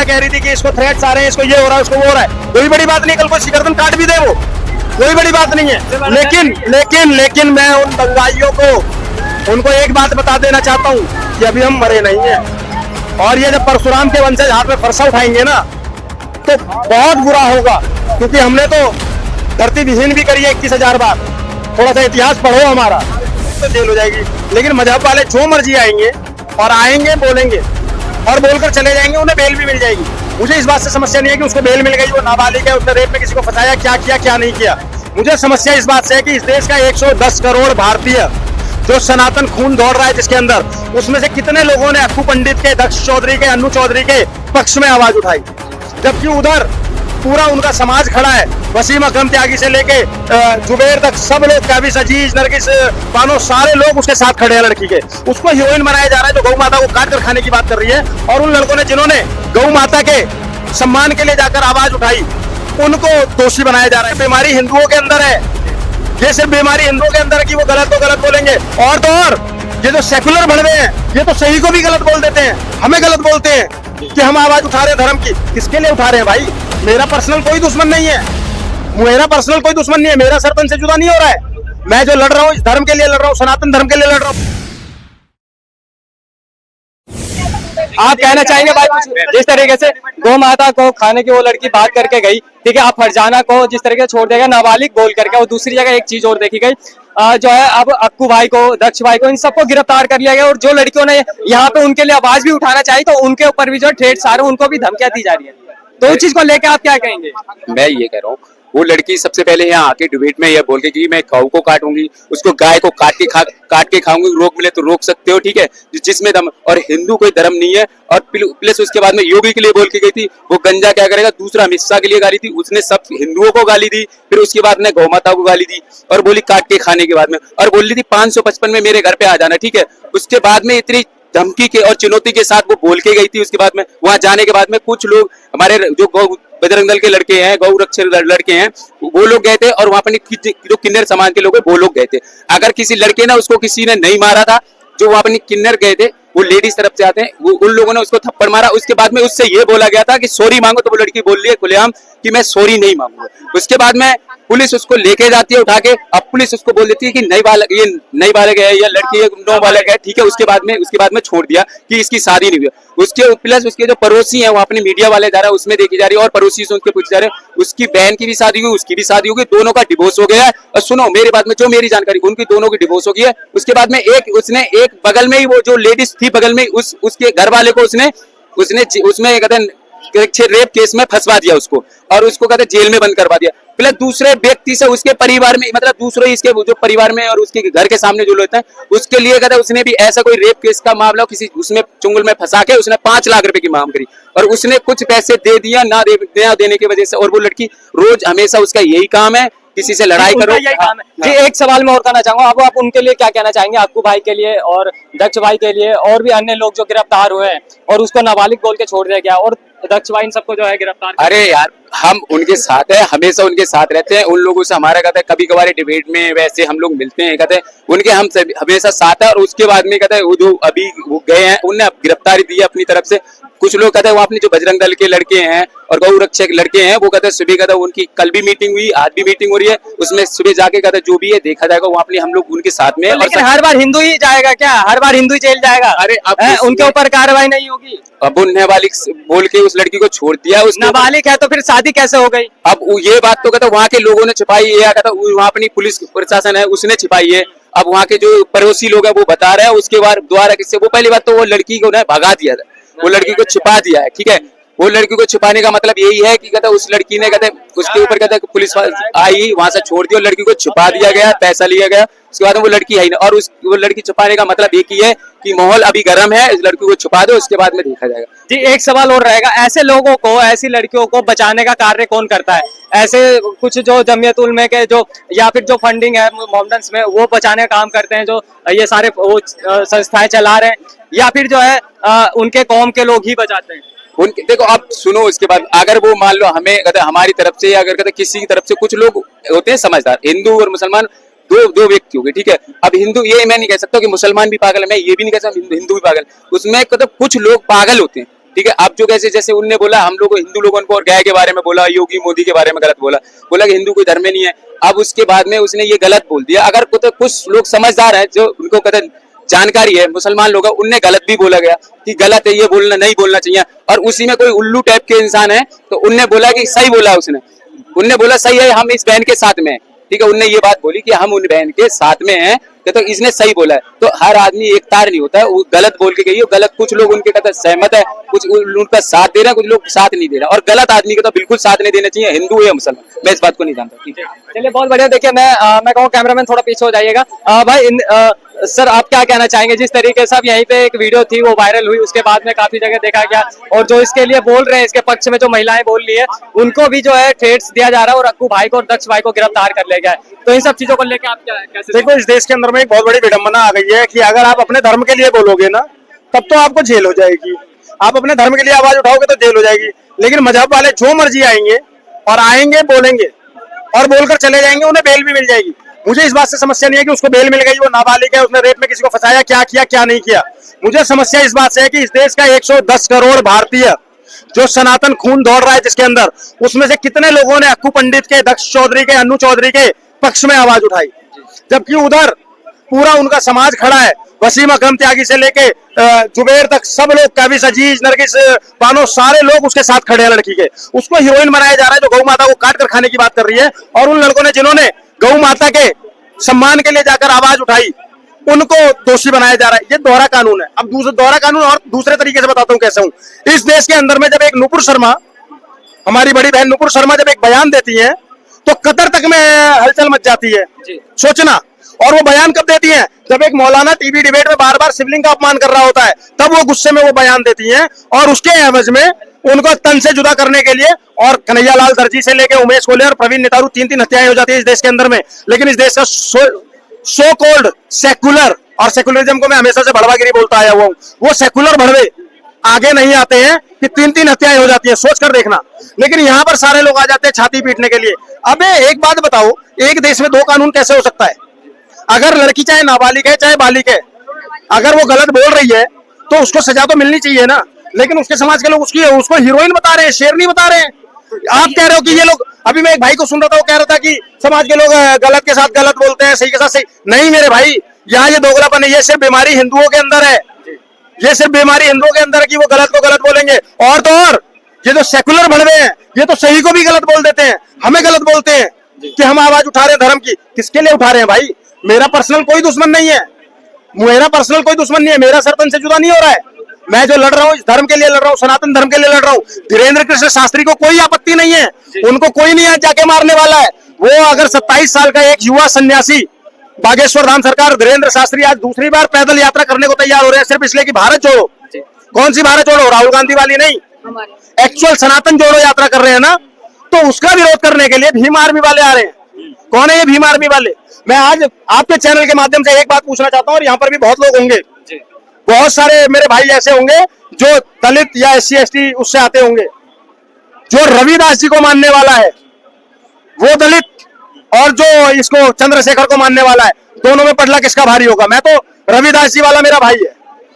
Media कह रही थी कि इसको थ्रेट्स आ रहे हैं, इसको ये हो रहा है, उसको वो हो रहा है, कोई बड़ी बात नहीं, कल को गर्दन काट भी दे वो, कोई बड़ी बात नहीं है। लेकिन मैं उन दंगाइयों को उनको एक बात बता देना चाहता हूँ कि अभी हम मरे नहीं हैं, और ये जब परशुराम के वंशज हाथ में फरसा उठाएंगे ना तो बहुत बुरा होगा, क्योंकि हमने तो धरती विहीन भी करी है 21,000 बार। थोड़ा सा इतिहास पढ़ो हमारा, तो जेल हो जाएगी। लेकिन मजहब वाले जो मर्जी आएंगे और आएंगे, बोलेंगे और बोलकर चले जाएंगे, उन्हें बेल भी मिल जाएगी। मुझे इस बात से समस्या नहीं है कि उसको बेल मिल गई, वो नाबालिग है, उसने रेप में किसी को फंसाया, क्या किया क्या नहीं किया। मुझे समस्या इस बात से है कि इस देश का 110 करोड़ भारतीय जो सनातन खून दौड़ रहा है जिसके अंदर, उसमें से कितने लोगों ने अक्कू पंडित के, दक्ष चौधरी के, अन्नू चौधरी के पक्ष में आवाज उठाई, जबकि उधर पूरा उनका समाज खड़ा है। वसीम अकरम त्यागी से लेके जुबेर तक सब लोग, काबिस अजीज, नरगिस बानो, सारे लोग उसके साथ खड़े हैं लड़की के। उसको हीरोइन बनाया जा रहा है जो गौ माता को काट कर खाने की बात कर रही है, और उन लड़कों ने जिन्होंने गौ माता के सम्मान के लिए जाकर आवाज उठाई उनको दोषी बनाया जा रहा है। बीमारी हिंदुओं के अंदर है, ये सिर्फ बीमारी हिंदुओं के अंदर है कि वो गलत तो गलत बोलेंगे, और तो और ये जो सेकुलर भड़वे हैं ये तो सही को भी गलत बोल देते हैं, हमें गलत बोलते हैं कि हम आवाज उठा रहे हैं धर्म की। किसके लिए उठा रहे हैं भाई? मेरा पर्सनल कोई दुश्मन नहीं है, मेरा सरपंच से जुदा नहीं हो रहा है। मैं जो लड़ रहा हूँ इस धर्म के लिए लड़ रहा हूँ, सनातन धर्म के लिए लड़ रहा हूँ। आप कहना चाहेंगे भाई जिस तरीके से गौ माता को खाने की वो लड़की बात करके गई, ठीक है, आप फरजाना को जिस तरीके से छोड़ देगा नाबालिग बोल करके, और दूसरी जगह एक चीज और देखी गई, जो है अब अक्कू भाई को, दक्ष भाई को, इन सबको गिरफ्तार कर लिया गया, और जो लड़कियों ने यहाँ पे उनके लिए आवाज भी उठाना चाहिए तो उनके ऊपर भी जो ठेठ आ रहे उनको भी धमकियां दी जा रही है। तो उस चीज को लेकर आप क्या कहेंगे? मैं ये कह रहा हूँ, वो लड़की सबसे पहले यहाँ आके डिबेट में ये बोल के कि मैं गौ को काटूंगी, उसको गाय को काट के खाऊंगी, रोक मिले तो रोक सकते हो, ठीक है, जिसमें दम, और हिंदू कोई धर्म नहीं है। और प्लस उसके बाद में योगी के लिए बोल के गई थी, वो गंजा क्या करेगा, दूसरा अमित शाह के लिए गाली थी, उसने सब हिंदुओं को गाली दी, फिर उसके बाद में गौ माता को गाली दी और बोली काट के खाने के बाद में, और बोल रही थी 555 में मेरे घर पे आ जाना, ठीक है। उसके बाद में इतनी धमकी के और चुनौती के साथ वो बोल के गई थी। उसके बाद में वहां जाने के बाद में कुछ लोग हमारे जो बजरंग दल के लड़के हैं, गौ रक्षक लड़के हैं, वो लोग गए थे, और वहां पर जो किन्नर समाज के लोग हैं वो लोग गए थे। अगर किसी लड़के ना उसको किसी ने नहीं मारा था, जो वहां पर किन्नर गए थे, वो लेडीज तरफ से आते हैं, वो उन लोगों ने उसको थप्पड़ मारा। उसके बाद में उससे ये बोला गया था कि सॉरी मांगो, तो वो लड़की बोल रही है खुलेआम कि मैं सॉरी नहीं मांगूंगा। उसके बाद में पुलिस उसको लेके जाती है उठा के, अब पुलिस उसको बोल देती है कि नई बालक है या लड़की है, नौ बालक है, ठीक है। उसके बाद में छोड़ दिया कि इसकी शादी नहीं हुई। उसके प्लस उसके जो पड़ोसी हैं वो अपने मीडिया वाले जा रहा है उसमें देखी जा रही है, और पड़ोसी से उसके पूछ जा रहे हैं, उसकी बहन की भी शादी हुई, उसकी भी शादी होगी, दोनों का डिवोर्स हो गया है। और सुनो मेरे बाद में जो मेरी जानकारी, उनकी दोनों की डिवोर्स हो गई है। उसके बाद में उसने एक बगल में ही वो जो लेडीज थी बगल में, उसके घर वाले को उसने उसमें कहते रेप केस में फंसवा दिया उसको, और उसको कहते जेल में बंद करवा दिया। प्लस दूसरे व्यक्ति से उसके परिवार में, मतलब दूसरे इसके जो परिवार में और उसके घर के सामने जो लोग हैं उसके लिए कहते उसने भी ऐसा कोई रेप केस का मामला किसी उसमें चुंगल में फंसा के उसने 5 लाख रुपए की मांग करी, और उसने कुछ पैसे दे दिया ना देने की वजह से। और वो लड़की रोज हमेशा उसका यही काम है, किसी से लड़ाई करो। जी एक सवाल मैं और करना चाहूंगा, अब आप उनके लिए क्या कहना चाहेंगे, अक्कू भाई के लिए और दक्ष भाई के लिए, और भी अन्य लोग जो गिरफ्तार हुए हैं और उसको नाबालिग बोल के छोड़ दिया गया, और दक्ष भाई इन सबको जो है गिरफ्तार? अरे यार हम उनके साथ है, हमेशा उनके साथ रहते हैं। उन लोगों से हमारा कहते हैं कभी कभार डिबेट में वैसे हम लोग मिलते हैं, कहते हैं उनके हम हमेशा साथ है। और उसके बाद में कहते हैं वो जो अभी वो गए हैं उनने गिरफ्तारी दी है अपनी तरफ से। कुछ लोग कहते हैं वो अपने जो बजरंग दल के लड़के हैं और गौ रक्षक लड़के हैं, वो कहते हैं सुबह कहते हैं उनकी कल भी मीटिंग हुई, आज भी मीटिंग हो रही है, उसमें सुबह जाके कहते हैं जो भी है देखा जाएगा, वो अपने हम लोग उनके साथ में। लेकिन हर बार हिंदू ही जाएगा क्या? हर बार हिंदू ही जेल जाएगा? अरे अब उनके ऊपर कार्रवाई नहीं होगी? अब वो नाबालिग बोल के उस लड़की को छोड़ दिया। नाबालिग है तो फिर शादी कैसे हो गई? अब ये बात तो कहता वहाँ के लोगों ने छिपाई है, या कहता वहाँ अपनी पुलिस प्रशासन है उसने छिपाई है। अब वहाँ के जो पड़ोसी लोग हैं वो बता रहे हैं, उसके बाद द्वारा किससे वो पहली बात तो वो लड़की को भगा दिया था, वो लड़की को छिपा दिया है, ठीक है। वो लड़की को छिपाने का मतलब यही है कि कहता उस लड़की ने कहते उसके ऊपर कहता पुलिस आई वहां से छोड़ दी और लड़की को छिपा दिया गया, पैसा लिया गया। उसके बाद वो लड़की आई ना, और वो लड़की छिपाने का मतलब एक ही है कि माहौल अभी गर्म है, इस लड़की को छिपा दो, उसके बाद में देखा जाएगा। जी एक सवाल और रहेगा, ऐसे लोगों को, ऐसी लड़कियों को बचाने का कार्य कौन करता है? ऐसे कुछ जो जमीयत उलमा के जो या फिर जो फंडिंग है मोमडन्स में वो बचाने का काम करते हैं, जो ये सारे वो संस्थाएं चला रहे हैं, या फिर जो है उनके कौम के लोग ही बचाते हैं? उनके देखो अब सुनो, इसके बाद अगर वो मान लो हमें कहते हमारी तरफ से या अगर कहते किसी की तरफ से, कुछ लोग होते हैं समझदार, हिंदू और मुसलमान दो व्यक्ति हो गए, ठीक है। अब हिंदू ये मैं नहीं कह सकता कि मुसलमान भी पागल है, मैं ये भी नहीं कह सकता हिंदू भी पागल, उसमें मतलब कुछ लोग पागल होते हैं, ठीक है। अब जो कैसे जैसे उनने बोला हम लोग हिंदू लोगों को और गाय के बारे में बोला, योगी मोदी के बारे में गलत बोला, बोला कि हिंदू कोई धर्म में नहीं है। अब उसके बाद में उसने ये गलत बोल दिया। अगर कुछ लोग समझदार हैं जो उनको कहते जानकारी है, मुसलमान लोग हैं, उनने गलत भी बोला गया कि गलत है, ये बोलना नहीं बोलना चाहिए। और उसी में कोई उल्लू टाइप के इंसान है तो उनने बोला कि सही बोला, उनने बोला सही है, हम इस बहन के साथ में हैं, ठीक है। उनने ये बात बोली कि हम उन बहन के साथ में हैं, तो इसने सही बोला है। तो हर आदमी एक तार नहीं होता है, वो गलत बोल के गई है, गलत कुछ लोग उनके कहते सहमत है, कुछ उनका साथ दे रहे हैं, कुछ लोग साथ नहीं दे रहे, और गलत आदमी को तो बिल्कुल साथ नहीं देना चाहिए, हिंदू या मुसलमान। मैं इस बात को नहीं जानता। ठीक है, चलिए बहुत बढ़िया। देखिए मैं कहूँ कैमरामैन थोड़ा पीछे हो जाइएगा। भाई सर आप क्या कहना चाहेंगे? जिस तरीके से अब यहीं पे एक वीडियो थी वो वायरल हुई, उसके बाद में काफी जगह देखा गया, और जो इसके लिए बोल रहे हैं, इसके पक्ष में जो महिलाएं बोल रही है, उनको भी जो है थ्रेट्स दिया जा रहा है और अक्कू भाई को और दक्ष भाई को गिरफ्तार कर लिया गया है। तो इन सब चीजों को लेकर आप क्या कैसे देखो, इस देश के अंदर में एक बहुत बड़ी विडंबना आ गई है कि अगर आप अपने धर्म के लिए बोलोगे ना तब तो आपको जेल हो जाएगी, आप अपने धर्म के लिए आवाज उठाओगे तो जेल हो जाएगी। लेकिन मजहब वाले जो मर्जी आएंगे और आएंगे, बोलेंगे और बोलकर चले जाएंगे, उन्हें बेल भी मिल जाएगी। मुझे इस बात से समस्या नहीं है कि उसको बेल मिल गई, वो नाबालिग है, उसने रेप में किसी को फंसाया, क्या किया क्या नहीं किया। मुझे समस्या इस बात से है कि इस देश का 110 करोड़ भारतीय जो सनातन खून दौड़ रहा है जिसके अंदर, उसमें से कितने लोगों ने अक्कू पंडित के, दक्ष चौधरी के, अन्नू चौधरी के पक्ष में आवाज उठाई, जबकि उधर पूरा उनका समाज खड़ा है। वसीम अकरम त्यागी से लेके जुबेर तक सब लोग, काबिस अजीज, नरगिस बानो, सारे लोग उसके साथ खड़े हैं लड़की के। उसको हीरोइन बनाया जा रहा है जो गौ माता को काट कर खाने की बात कर रही है, और उन लड़कों ने जिन्होंने गौ माता के सम्मान के लिए जाकर आवाज उठाई उनको दोषी बनाया जा रहा है। ये दोहरा कानून है। अब दोहरा कानून और दूसरे तरीके से बताता हूँ कैसे हूँ। इस देश के अंदर में जब एक नुपुर शर्मा, हमारी बड़ी बहन नुपुर शर्मा जब एक बयान देती है तो कतर तक में हलचल मच जाती है, सोचना। और वो बयान कब देती हैं? जब एक मौलाना टीवी डिबेट में बार बार शिवलिंग का अपमान कर रहा होता है, तब वो गुस्से में वो बयान देती हैं, और उसके एवज में उनको तन से जुदा करने के लिए, और कन्हैया लाल दर्जी से लेके उमेश कोहली और प्रवीण नेतारू 3-3 हत्याएं हो जाती है इस देश के अंदर में। लेकिन इस देश का सो कॉल्ड सेकुलर, और सेकुलरिज्म को मैं हमेशा से भड़वागिरी बोलता आया हुआ हूँ, वो सेकुलर भड़वे आगे नहीं आते हैं कि 3-3 हत्याएं हो जाती है, सोच कर देखना। लेकिन यहाँ पर सारे लोग आ जाते हैं छाती पीटने के लिए। अबे एक बात बताओ, एक देश में दो कानून कैसे हो सकता है? अगर लड़की चाहे नाबालिग है चाहे बालिग है, अगर वो गलत बोल रही है तो उसको सजा तो मिलनी चाहिए ना। लेकिन उसके समाज के लोग उसको हीरोइन बता रहे हैं, शेरनी बता रहे हैं। आप कह रहे हो कि ये लोग, अभी मैं एक भाई को सुन रहा था, वो कह रहा था कि समाज के लोग गलत के साथ गलत बोलते हैं, सही के साथ सही। नहीं मेरे भाई, यहाँ ये दोगलापन है, ये सिर्फ बीमारी हिंदुओं के अंदर है, ये सिर्फ बीमारी हिंदुओं के अंदर है कि वो गलत को गलत बोलेंगे। और तो और ये जो सेकुलर भड़वे हैं, ये तो सही को भी गलत बोल देते हैं, हमें गलत बोलते हैं कि हम आवाज उठा रहे हैं धर्म की। किसके लिए उठा रहे हैं भाई? मेरा पर्सनल कोई दुश्मन नहीं है, मेरा पर्सनल कोई दुश्मन नहीं है, मेरा सर तन से जुदा नहीं हो रहा है। मैं जो लड़ रहा हूँ इस धर्म के लिए लड़ रहा हूँ, सनातन धर्म के लिए लड़ रहा हूँ। धीरेन्द्र कृष्ण शास्त्री को कोई आपत्ति नहीं है, उनको कोई नहीं आज जाके मारने वाला है। वो अगर 27 साल का एक युवा सन्यासी, बागेश्वर धाम सरकार धीरेन्द्र शास्त्री आज दूसरी बार पैदल यात्रा करने को तैयार हो रहे हैं, सिर्फ इसलिए कि भारत जोड़ो। कौन सी भारत जोड़ो? राहुल गांधी वाली नहीं, एक्चुअल सनातन जोड़ो यात्रा कर रहे हैं ना, तो उसका विरोध करने के लिए भीम आर्मी वाले आ रहे हैं। कौन है ये भीम आर्मी वाले? मैं आज आपके चैनल के माध्यम से एक बात पूछना चाहता हूँ, और यहाँ पर भी बहुत लोग होंगे, बहुत सारे मेरे भाई ऐसे होंगे जो दलित या SC ST उससे आते होंगे। जो रविदास जी को मानने वाला है वो दलित, और जो इसको चंद्रशेखर को मानने वाला है, दोनों में पटला किसका भारी होगा? मैं तो रविदास जी वाला मेरा भाई है,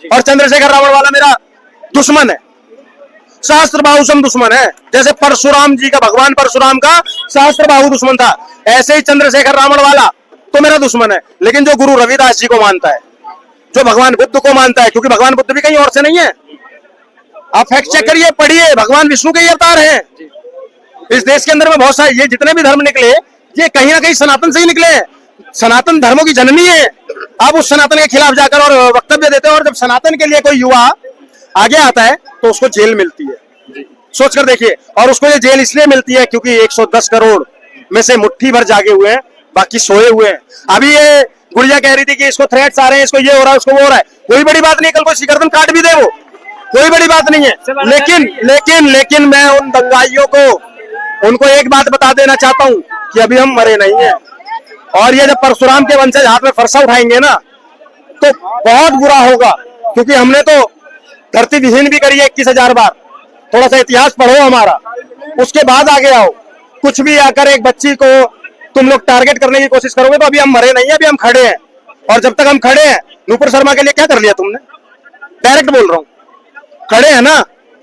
और चंद्रशेखर रावण वाला मेरा दुश्मन है, सहस्त्र बाहुसम दुश्मन है। जैसे परशुराम जी का, भगवान परशुराम का सहस्त्र बाहु दुश्मन था, ऐसे ही चंद्रशेखर रावण वाला तो मेरा दुश्मन है। लेकिन जो गुरु रविदास जी को मानता है, जो भगवान बुद्ध को मानता है, क्योंकि भगवान बुद्ध भी कहीं और से नहीं है, आप फैक्ट चेक करिए, पढ़िए, भगवान विष्णु के ही अवतार हैं। इस देश के अंदर में बहुत सारे, ये जितने भी धर्म निकले, ये कहीं ना कहीं सनातन से ही निकले हैं। सनातन धर्मों की जननी है। आप उस सनातन के खिलाफ जाकर और वक्तव्य देते हो, और जब सनातन के लिए कोई युवा आगे आता है तो उसको जेल मिलती है। सोच कर देखिए, और उसको ये जेल इसलिए मिलती है क्योंकि 110 करोड़ में से मुट्ठी भर जागे हुए हैं, बाकी सोए हुए हैं। अभी ये गुड़िया कह रही थी कि इसको थ्रेट्स आ रहे हैं, इसको ये हो रहा है, उसको वो हो रहा है। कोई बड़ी बात नहीं, कल को शिकरदन काट भी दे, वो कोई बड़ी बात नहीं है। लेकिन मैं उन दंगाइयों को, उनको एक बात बता देना चाहता हूँ कि अभी हम मरे नहीं है। और ये जब परशुराम के वंशज हाथ में फरसा उठाएंगे ना तो बहुत बुरा होगा, क्योंकि हमने तो धरती विहीन भी करी है 21,000 बार। थोड़ा सा इतिहास पढ़ो हमारा, उसके बाद आगे आओ। कुछ भी आकर एक बच्ची को तुम लोग टारगेट करने की कोशिश करोगे तो अभी हम मरे नहीं है, अभी हम खड़े हैं। और जब तक हम खड़े हैं, नुपुर शर्मा के लिए क्या कर लिया तुमने? डायरेक्ट बोल रहा हूँ, खड़े हैं ना,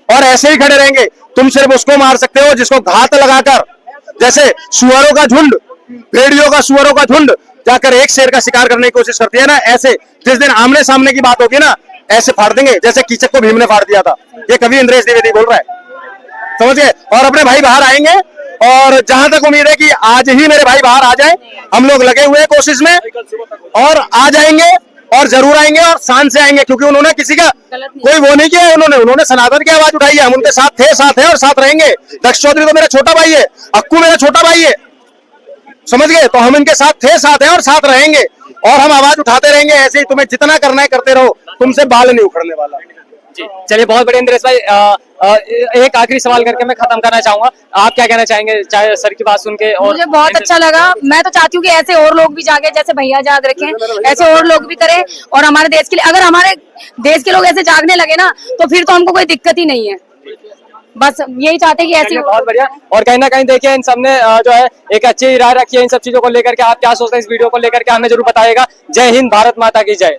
और ऐसे ही खड़े रहेंगे। तुम सिर्फ उसको मार सकते हो जिसको घात लगाकर, जैसे सुअरों का झुंड, भेड़ियों का, सुअरों का झुंड जाकर एक शेर का शिकार करने की कोशिश करती है ना, ऐसे जिस दिन आमने सामने की बात होगी ना, ऐसे फाड़ देंगे जैसे कीचक को भीम ने फाड़ दिया था। ये कवि इंद्रेश द्विवेदी बोल रहा है, समझ गए। और अपने भाई बाहर आएंगे, और जहां तक उम्मीद है कि आज ही मेरे भाई बाहर आ जाए, हम लोग लगे हुए हैं कोशिश में, और आ जाएंगे और जरूर आएंगे और शान से आएंगे, क्योंकि उन्होंने किसी का कोई वो नहीं किया है, उन्होंने सनातन की आवाज उठाई है। हम उनके साथ थे, साथ हैं और साथ रहेंगे। दक्ष चौधरी तो मेरा छोटा भाई है, अक्कू मेरा छोटा भाई है, समझ गए। तो हम इनके साथ थे, साथ हैं और साथ रहेंगे, और हम आवाज उठाते रहेंगे। ऐसे ही तुम्हें जितना करना है करते रहो, तुमसे बाल नहीं उखड़ने वाला। चलिए, बहुत बढ़िया इंद्रेश भाई। एक आखिरी सवाल करके मैं खत्म करना चाहूंगा। आप क्या कहना चाहेंगे, चाहे सर की बात सुन के? और मुझे बहुत अच्छा लगा। मैं तो चाहती हूँ कि ऐसे और लोग भी जागे, जैसे भैया जाग रखे हैं, ऐसे और लोग भी करें। और हमारे देश के लिए, अगर हमारे देश के लोग ऐसे जागने लगे ना, तो फिर तो हमको कोई दिक्कत ही नहीं है। बस यही चाहते हैं कि ऐसी। बहुत बढ़िया। और कहीं ना कहीं देखिए, इन सबने जो है एक अच्छी राय रखी है इन सब चीजों को लेकर के। आप क्या सोचते हैं इस वीडियो को लेकर के, हमें जरूर बताइएगा। जय हिंद, भारत माता की जय।